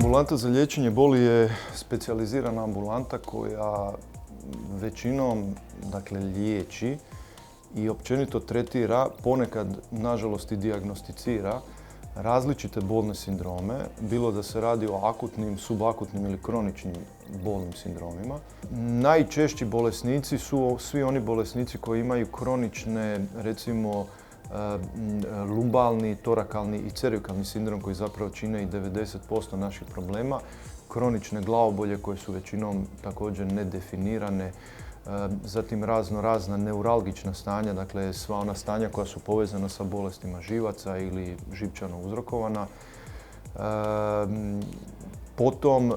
Ambulanta za liječenje boli je specijalizirana ambulanta koja većinom liječi i općenito tretira, ponekad nažalost i dijagnosticira različite bolne sindrome, bilo da se radi o akutnim, subakutnim ili kroničnim bolnim sindromima. Najčešći bolesnici su svi oni bolesnici koji imaju kronične, recimo, lumbalni, torakalni i cervikalni sindrom koji zapravo čine i 90% naših problema, kronične glavobolje koje su većinom također nedefinirane, zatim razna neuralgična stanja, dakle sva ona stanja koja su povezana sa bolestima živaca ili živčano uzrokovana. Potom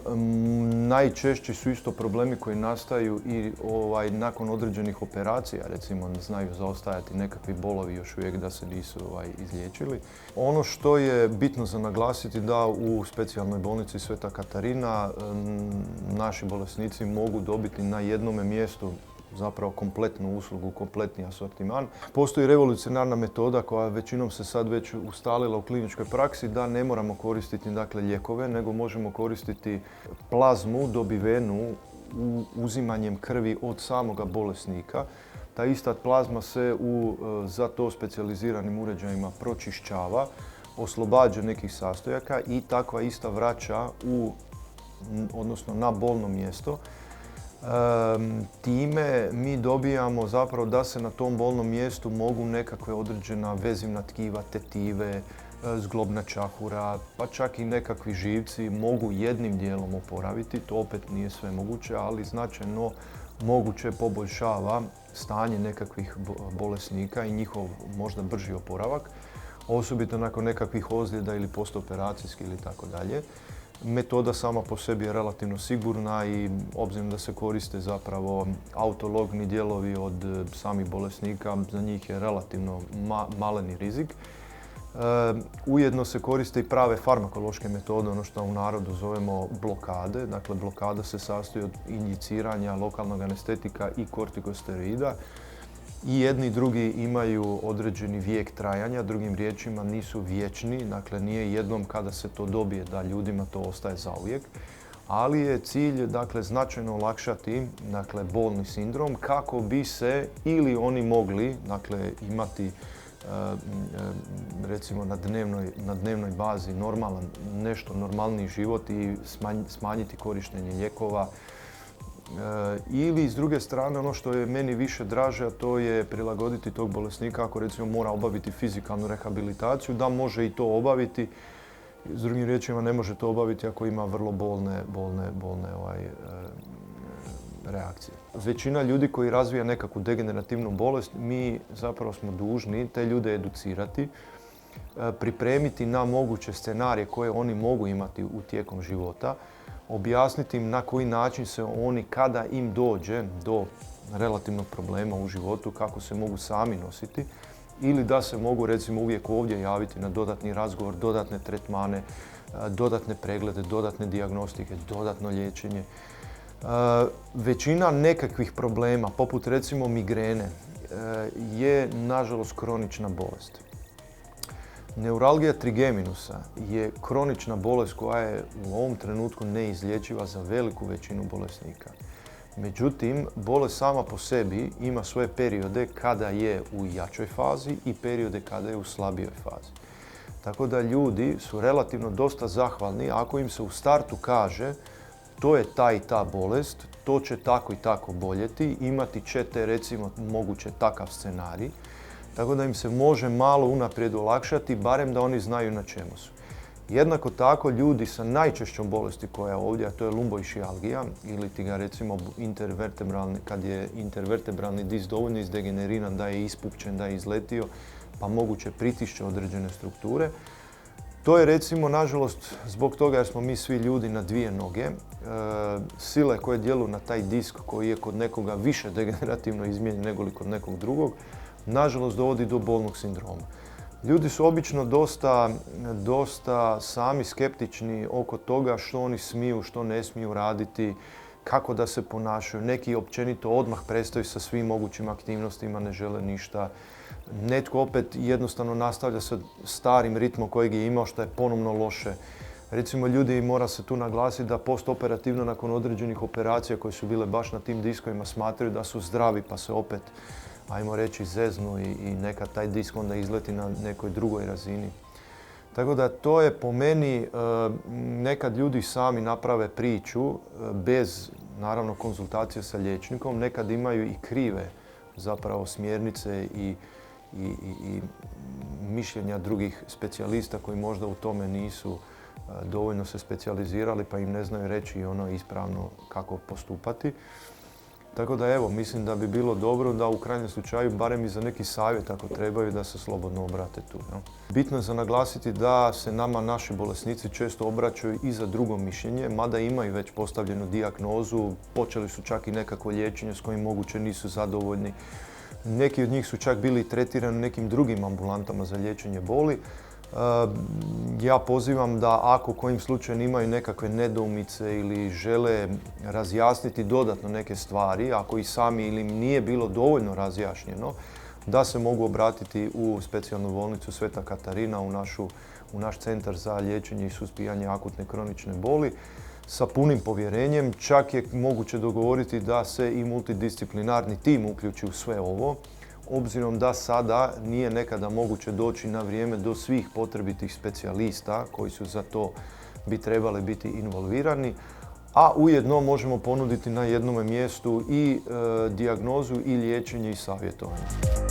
najčešći su isto problemi koji nastaju i nakon određenih operacija, recimo znaju zaostajati nekakvi bolovi još uvijek da se nisu izliječili. Ono što je bitno za naglasiti da u specijalnoj bolnici Sveta Katarina naši bolesnici mogu dobiti na jednome mjestu zapravo kompletnu uslugu, kompletni asortiman. Postoji revolucionarna metoda koja većinom se sad već ustalila u kliničkoj praksi da ne moramo koristiti lijekove, nego možemo koristiti plazmu dobivenu uzimanjem krvi od samoga bolesnika. Ta ista plazma se u za to specijaliziranim uređajima pročišćava, oslobađa nekih sastojaka i takva ista vraća odnosno na bolno mjesto. Time mi dobijamo zapravo da se na tom bolnom mjestu mogu nekakve određena vezivna tkiva, tetive, zglobna čahura, pa čak i nekakvi živci mogu jednim dijelom oporaviti. To opet nije sve moguće, ali značajno moguće poboljšava stanje nekakvih bolesnika i njihov možda brži oporavak, osobito nakon nekakvih ozljeda ili postoperacijski ili tako dalje. Metoda sama po sebi je relativno sigurna i obzirom da se koriste zapravo autologni dijelovi od samih bolesnika, za njih je relativno maleni rizik. Ujedno se koriste i prave farmakološke metode, ono što u narodu zovemo blokade. Dakle, blokada se sastoji od injiciranja lokalnog anestetika i kortikosteroida. I jedni i drugi imaju određeni vijek trajanja, drugim riječima nisu vječni, dakle nije jednom kada se to dobije da ljudima to ostaje zauvijek, ali je cilj značajno olakšati bolni sindrom kako bi se ili oni mogli imati recimo na dnevnoj bazi nešto normalniji život i smanjiti korištenje lijekova. Ili s druge strane ono što je meni više draže, a to je prilagoditi tog bolesnika ako recimo mora obaviti fizikalnu rehabilitaciju, da može i to obaviti. S drugim riječima ne može to obaviti ako ima vrlo bolne reakcije. Većina ljudi koji razvija nekakvu degenerativnu bolest, mi zapravo smo dužni te ljude educirati, pripremiti na moguće scenarije koje oni mogu imati u tijekom života, objasniti im na koji način se oni, kada im dođe do relativnog problema u životu, kako se mogu sami nositi ili da se mogu recimo uvijek ovdje javiti na dodatni razgovor, dodatne tretmane, dodatne preglede, dodatne dijagnostike, dodatno liječenje. Većina nekakvih problema, poput recimo migrene, je nažalost kronična bolest. Neuralgija trigeminusa je kronična bolest koja je u ovom trenutku neizlječiva za veliku većinu bolesnika. Međutim, bolest sama po sebi ima svoje periode kada je u jačoj fazi i periode kada je u slabijoj fazi. Tako da ljudi su relativno dosta zahvalni ako im se u startu kaže to je ta i ta bolest, to će tako i tako boljeti, imati ćete recimo moguće takav scenarij. Tako da im se može malo unaprijed olakšati, barem da oni znaju na čemu su. Jednako tako ljudi sa najčešćom bolesti koja je ovdje, a to je lumboišijalgija, ili ti ga recimo kad je intervertebralni disk dovoljno izdegeneriran, da je ispupčen, da je izletio, pa moguće pritišće određene strukture. To je recimo, nažalost, zbog toga jer smo mi svi ljudi na dvije noge, sile koje djeluju na taj disk koji je kod nekoga više degenerativno izmijenjen nego li kod nekog drugog, nažalost dovodi do bolnog sindroma. Ljudi su obično dosta sami skeptični oko toga što oni smiju, što ne smiju raditi, kako da se ponašaju. Neki općenito odmah prestaju sa svim mogućim aktivnostima, ne žele ništa. Netko opet jednostavno nastavlja sa starim ritmom kojeg je imao, što je ponovno loše. Recimo ljudi, mora se tu naglasiti da postoperativno nakon određenih operacija koje su bile baš na tim diskovima smatraju da su zdravi pa se opet, ajmo reći, zeznu i nekad taj disk onda izleti na nekoj drugoj razini. Tako da to je po meni, nekad ljudi sami naprave priču bez naravno konzultacije sa liječnikom, nekad imaju i krive zapravo smjernice i mišljenja drugih specijalista koji možda u tome nisu dovoljno se specijalizirali pa im ne znaju reći ono ispravno kako postupati. Tako da evo, mislim da bi bilo dobro da u krajnjem slučaju, barem i za neki savjet ako trebaju, da se slobodno obrate tu. No? Bitno je za naglasiti da se nama naši bolesnici često obraćaju i za drugo mišljenje, mada imaju već postavljenu dijagnozu, počeli su čak i nekako liječenje s kojim moguće nisu zadovoljni. Neki od njih su čak bili tretirani nekim drugim ambulantama za liječenje boli. Ja pozivam da ako kojim slučajem imaju nekakve nedoumice ili žele razjasniti dodatno neke stvari, ako i sami ili im nije bilo dovoljno razjašnjeno, da se mogu obratiti u specijalnu bolnicu Sveta Katarina, u naš centar za liječenje i suzbijanje akutne kronične boli sa punim povjerenjem. Čak je moguće dogovoriti da se i multidisciplinarni tim uključi u sve ovo, obzirom da sada nije nekada moguće doći na vrijeme do svih potrebitih specijalista koji su za to bi trebali biti involvirani, a ujedno možemo ponuditi na jednome mjestu i dijagnozu i liječenje i savjetovanje.